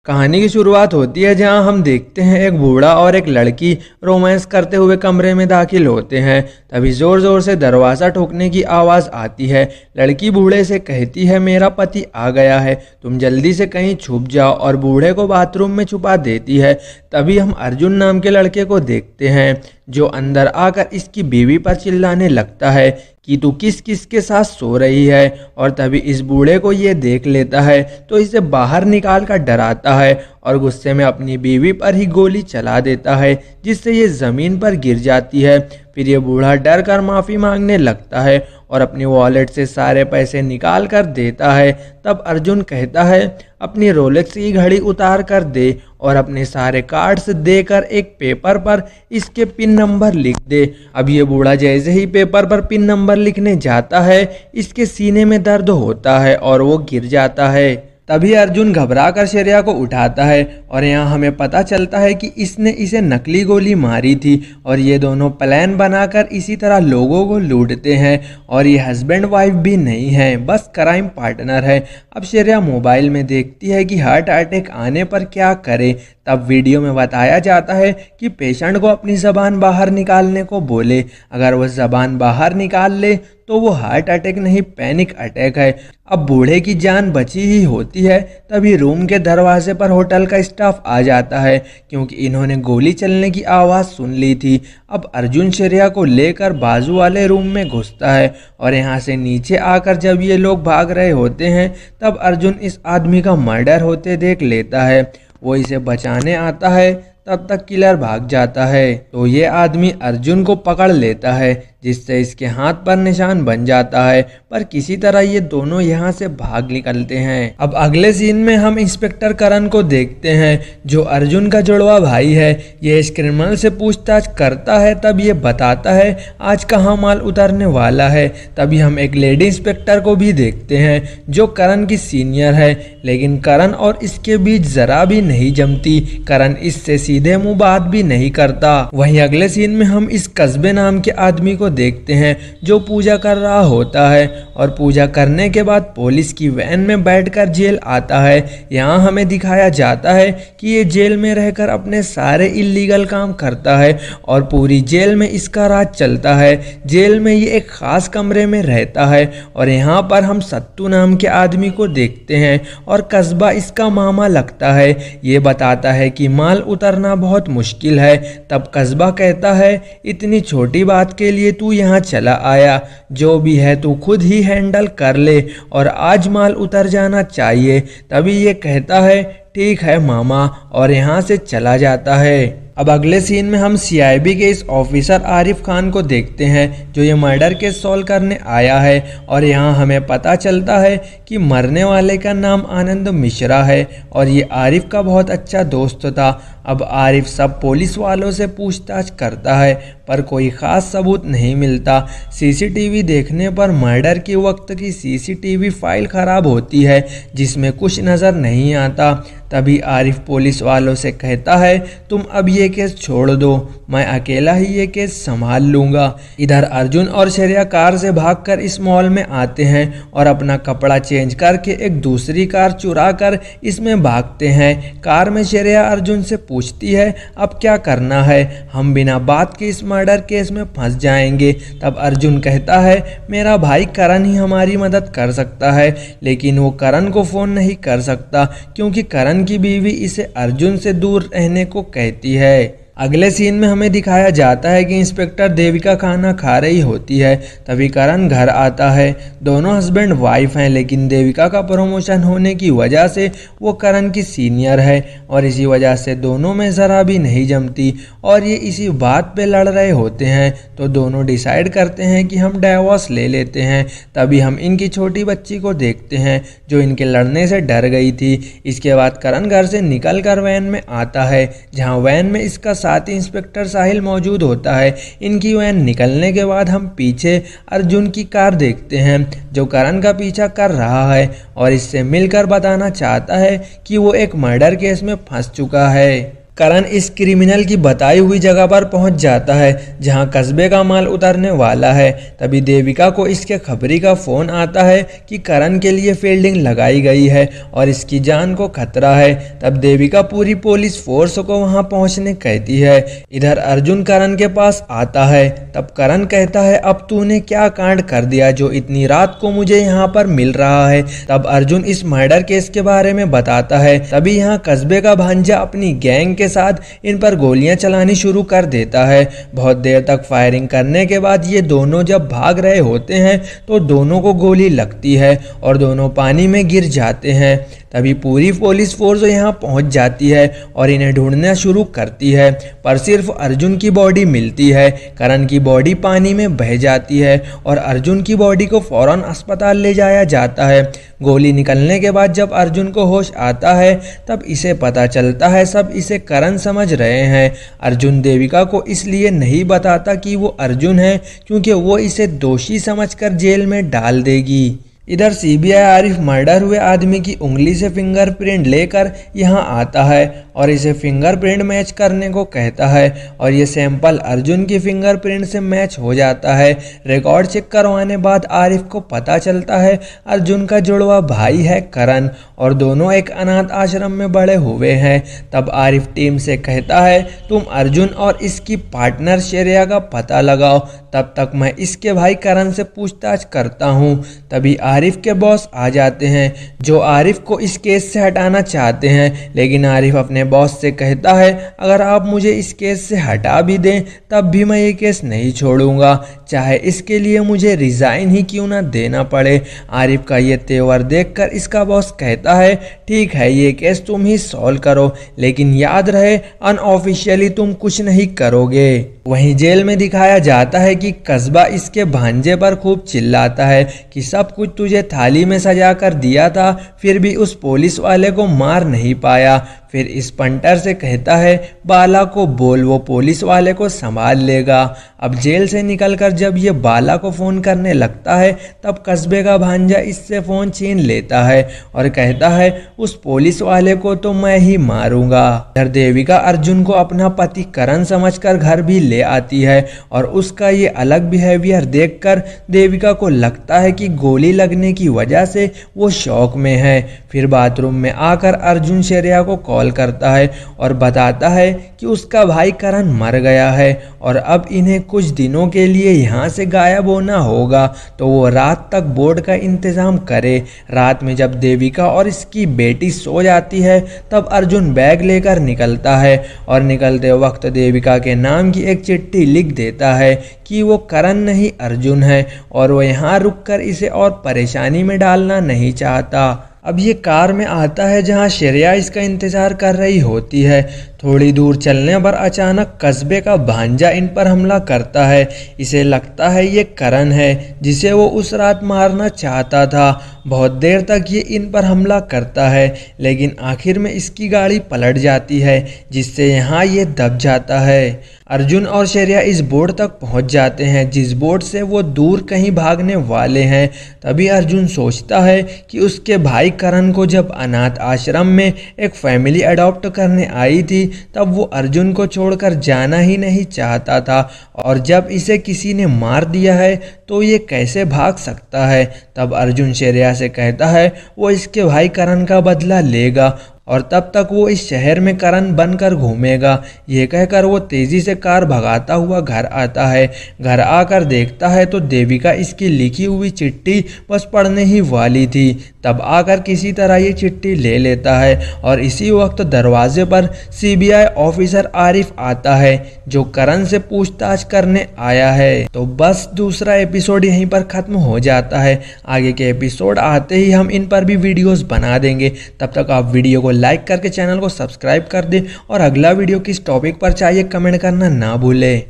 कहानी की शुरुआत होती है जहां हम देखते हैं एक बूढ़ा और एक लड़की रोमांस करते हुए कमरे में दाखिल होते हैं। तभी जोर जोर से दरवाज़ा ठोकने की आवाज़ आती है। लड़की बूढ़े से कहती है, मेरा पति आ गया है, तुम जल्दी से कहीं छुप जाओ, और बूढ़े को बाथरूम में छुपा देती है। तभी हम अर्जुन नाम के लड़के को देखते हैं जो अंदर आकर इसकी बीवी पर चिल्लाने लगता है कि तू किस किस के साथ सो रही है। और तभी इस बूढ़े को ये देख लेता है तो इसे बाहर निकाल कर डराता है और गुस्से में अपनी बीवी पर ही गोली चला देता है, जिससे ये ज़मीन पर गिर जाती है। फिर ये बूढ़ा डर कर माफ़ी मांगने लगता है और अपनी वॉलेट से सारे पैसे निकाल कर देता है। तब अर्जुन कहता है, अपनी रोलेक्स की घड़ी उतार कर दे और अपने सारे कार्ड्स देकर एक पेपर पर इसके पिन नंबर लिख दे। अब ये बूढ़ा जैसे ही पेपर पर पिन नंबर लिखने जाता है, इसके सीने में दर्द होता है और वो गिर जाता है। तभी अर्जुन घबराकर श्रेया को उठाता है और यहाँ हमें पता चलता है कि इसने इसे नकली गोली मारी थी और ये दोनों प्लान बनाकर इसी तरह लोगों को लूटते हैं। और ये हस्बैंड वाइफ भी नहीं है, बस क्राइम पार्टनर है। अब श्रेया मोबाइल में देखती है कि हार्ट अटैक आने पर क्या करे। तब वीडियो में बताया जाता है कि पेशेंट को अपनी ज़बान बाहर निकालने को बोले। अगर वह ज़बान बाहर निकाल ले तो वो हार्ट अटैक नहीं, पैनिक अटैक है। अब बूढ़े की जान बची ही होती है। तभी रूम के दरवाजे पर होटल का स्टाफ आ जाता है क्योंकि इन्होंने गोली चलने की आवाज़ सुन ली थी। अब अर्जुन श्रेया को लेकर बाजू वाले रूम में घुसता है और यहाँ से नीचे आकर जब ये लोग भाग रहे होते हैं तब अर्जुन इस आदमी का मर्डर होते देख लेता है। वो इसे बचाने आता है, तब तक किलर भाग जाता है तो ये आदमी अर्जुन को पकड़ लेता है, जिससे इसके हाथ पर निशान बन जाता है। पर किसी तरह ये दोनों यहाँ से भाग निकलते हैं। अब अगले सीन में हम इंस्पेक्टर करण को देखते हैं जो अर्जुन का जुड़वा भाई है। ये इस क्रिमिनल से पूछताछ करता है, तब ये बताता है आज कहाँ माल उतरने वाला है। तभी हम एक लेडी इंस्पेक्टर को भी देखते हैं जो करण की सीनियर है, लेकिन करण और इसके बीच जरा भी नहीं जमती। करण इससे सीधे मुंह बात भी नहीं करता। वहीं अगले सीन में हम इस कस्बे नाम के आदमी को देखते हैं जो पूजा कर रहा होता है और पूजा करने के बाद पुलिस की वैन में बैठकर जेल आता है। यहाँ हमें दिखाया जाता है कि ये जेल में रहकर अपने सारे इल्लीगल काम करता है और पूरी जेल में इसका राज चलता है। जेल में ये एक खास कमरे में रहता है और यहाँ पर हम सत्तू नाम के आदमी को देखते हैं और कस्बा इसका मामा लगता है। ये बताता है कि माल उतरना बहुत मुश्किल है। तब कस्बा कहता है, इतनी छोटी बात के लिए तू यहाँ चला आया, जो भी है तू खुद ही हैंडल कर ले और आज माल उतर जाना चाहिए। तभी ये कहता है, ठीक है मामा, और यहाँ से चला जाता है। अब अगले सीन में हम सीआईबी के इस ऑफिसर आरिफ खान को देखते हैं जो ये मर्डर केस सॉल्व करने आया है और यहाँ हमें पता चलता है कि मरने वाले का नाम आनंद मिश्रा है और ये आरिफ का बहुत अच्छा दोस्त था। अब आरिफ सब पुलिस वालों से पूछताछ करता है पर कोई ख़ास सबूत नहीं मिलता। सीसीटीवी देखने पर मर्डर के वक्त की सीसीटीवी फाइल ख़राब होती है जिसमें कुछ नज़र नहीं आता। तभी आरिफ पुलिस वालों से कहता है, तुम अब ये केस छोड़ दो, मैं अकेला ही ये केस संभाल लूँगा। इधर अर्जुन और श्रेया कार से भागकर इस मॉल में आते हैं और अपना कपड़ा चेंज करके एक दूसरी कार चुरा कर इसमें भागते हैं। कार में श्रेया अर्जुन से पूछती है, अब क्या करना है, हम बिना बात के इस मर्डर केस में फंस जाएंगे। तब अर्जुन कहता है, मेरा भाई करण ही हमारी मदद कर सकता है, लेकिन वो करण को फ़ोन नहीं कर सकता क्योंकि करण की बीवी इसे अर्जुन से दूर रहने को कहती है। अगले सीन में हमें दिखाया जाता है कि इंस्पेक्टर देविका खाना खा रही होती है। तभी करण घर आता है। दोनों हस्बैंड वाइफ हैं, लेकिन देविका का प्रमोशन होने की वजह से वो करण की सीनियर है और इसी वजह से दोनों में ज़रा भी नहीं जमती और ये इसी बात पे लड़ रहे होते हैं। तो दोनों डिसाइड करते हैं कि हम डाइवोर्स ले लेते हैं। तभी हम इनकी छोटी बच्ची को देखते हैं जो इनके लड़ने से डर गई थी। इसके बाद करण घर से निकल कर वैन में आता है जहाँ वैन में इसका साथ ही इंस्पेक्टर साहिल मौजूद होता है। इनकी वैन निकलने के बाद हम पीछे अर्जुन की कार देखते हैं जो करण का पीछा कर रहा है और इससे मिलकर बताना चाहता है कि वो एक मर्डर केस में फंस चुका है। करण इस क्रिमिनल की बताई हुई जगह पर पहुंच जाता है जहां कस्बे का माल उतरने वाला है। तभी देविका को इसके खबरी का फोन आता है कि करण के लिए फील्डिंग लगाई गई है और इसकी जान को खतरा है। तब देविका पूरी पुलिस फोर्स को वहां पहुंचने कहती है। इधर अर्जुन करण के पास आता है। तब करण कहता है, अब तूने क्या कांड कर दिया जो इतनी रात को मुझे यहाँ पर मिल रहा है। तब अर्जुन इस मर्डर केस के बारे में बताता है। तभी यहाँ कस्बे का भांजा अपनी गैंग के साथ इन पर गोलियां चलानी शुरू कर देता है। बहुत देर तक फायरिंग करने के बाद ये दोनों जब भाग रहे होते हैं तो दोनों को गोली लगती है और दोनों पानी में गिर जाते हैं। तभी पूरी पुलिस फोर्स यहाँ पहुँच जाती है और इन्हें ढूंढना शुरू करती है, पर सिर्फ अर्जुन की बॉडी मिलती है। करण की बॉडी पानी में बह जाती है और अर्जुन की बॉडी को फौरन अस्पताल ले जाया जाता है। गोली निकलने के बाद जब अर्जुन को होश आता है तब इसे पता चलता है सब इसे करण समझ रहे हैं। अर्जुन देविका को इसलिए नहीं बताता कि वो अर्जुन है क्योंकि वो इसे दोषी समझकर जेल में डाल देगी। इधर सीबीआई आरिफ मर्डर हुए आदमी की उंगली से फिंगरप्रिंट लेकर यहाँ आता है और इसे फिंगरप्रिंट मैच करने को कहता है और ये सैंपल अर्जुन की फिंगरप्रिंट से मैच हो जाता है। रिकॉर्ड चेक करवाने बाद आरिफ को पता चलता है अर्जुन का जुड़वा भाई है करण और दोनों एक अनाथ आश्रम में बड़े हुए हैं। तब आरिफ टीम से कहता है, तुम अर्जुन और इसकी पार्टनर श्रेया का पता लगाओ, तब तक मैं इसके भाई करण से पूछताछ करता हूँ। तभी आरिफ के बॉस आ जाते हैं जो आरिफ को इस केस से हटाना चाहते हैं, लेकिन आरिफ अपने बॉस से कहता है अगर आप मुझे इस केस से हटा भी दें तब भी मैं ये केस नहीं छोड़ूंगा, चाहे इसके लिए मुझे रिजाइन ही क्यों ना देना पड़े। आरिफ का ये तेवर देखकर इसका बॉस कहता है, ठीक है ये केस तुम ही सॉल्व करो, लेकिन याद रहे अनऑफिशियली तुम कुछ नहीं करोगे। वहीं जेल में दिखाया जाता है कि कस्बा इसके भांजे पर खूब चिल्लाता है कि सब कुछ तुझे थाली में सजा कर दिया था, फिर भी उस पुलिस वाले को मार नहीं पाया। फिर इस पंटर से कहता है, बाला को बोल वो पुलिस वाले को संभाल लेगा। अब जेल से निकलकर जब ये बाला को फ़ोन करने लगता है तब कस्बे का भांजा इससे फ़ोन छीन लेता है और कहता है उस पुलिस वाले को तो मैं ही मारूंगा। इधर देविका अर्जुन को अपना पति करण समझकर घर भी ले आती है और उसका ये अलग बिहेवियर देखकर देविका को लगता है कि गोली लगने की वजह से वो शौक में है। फिर बाथरूम में आकर अर्जुन श्रेया को कॉल करता है और बताता है कि उसका भाई करण मर गया है और अब इन्हें कुछ दिनों के लिए यहाँ से गायब होना होगा, तो वो रात तक बोर्ड का इंतज़ाम करे। रात में जब देविका और इसकी बेटी सो जाती है तब अर्जुन बैग लेकर निकलता है और निकलते वक्त देविका के नाम की एक चिट्ठी लिख देता है कि वो करण नहीं अर्जुन है और वो यहाँ रुककर इसे और परेशानी में डालना नहीं चाहता। अब ये कार में आता है जहाँ श्रेया इसका इंतज़ार कर रही होती है। थोड़ी दूर चलने पर अचानक कस्बे का भांजा इन पर हमला करता है। इसे लगता है ये करण है जिसे वो उस रात मारना चाहता था। बहुत देर तक ये इन पर हमला करता है लेकिन आखिर में इसकी गाड़ी पलट जाती है जिससे यहाँ ये दब जाता है। अर्जुन और श्रेया इस बोट तक पहुँच जाते हैं जिस बोट से वो दूर कहीं भागने वाले हैं। तभी अर्जुन सोचता है कि उसके भाई करण को जब अनाथ आश्रम में एक फैमिली अडॉप्ट करने आई थी तब वो अर्जुन को छोड़कर जाना ही नहीं चाहता था और जब इसे किसी ने मार दिया है तो ये कैसे भाग सकता है। तब अर्जुन श्रेया से कहता है वो इसके भाई करण का बदला लेगा और तब तक वो इस शहर में करण बनकर घूमेगा। ये कहकर वो तेजी से कार भगाता हुआ घर आता है। घर आकर देखता है तो देविका इसकी लिखी हुई चिट्ठी बस पढ़ने ही वाली थी। तब आकर किसी तरह ये चिट्ठी ले लेता है और इसी वक्त दरवाजे पर सीबीआई ऑफिसर आरिफ आता है जो करण से पूछताछ करने आया है। तो बस दूसरा एपिसोड यहीं पर खत्म हो जाता है। आगे के एपिसोड आते ही हम इन पर भी वीडियोस बना देंगे। तब तक आप वीडियो को लाइक करके चैनल को सब्सक्राइब कर दें और अगला वीडियो किस टॉपिक पर चाहिए कमेंट करना ना भूलें।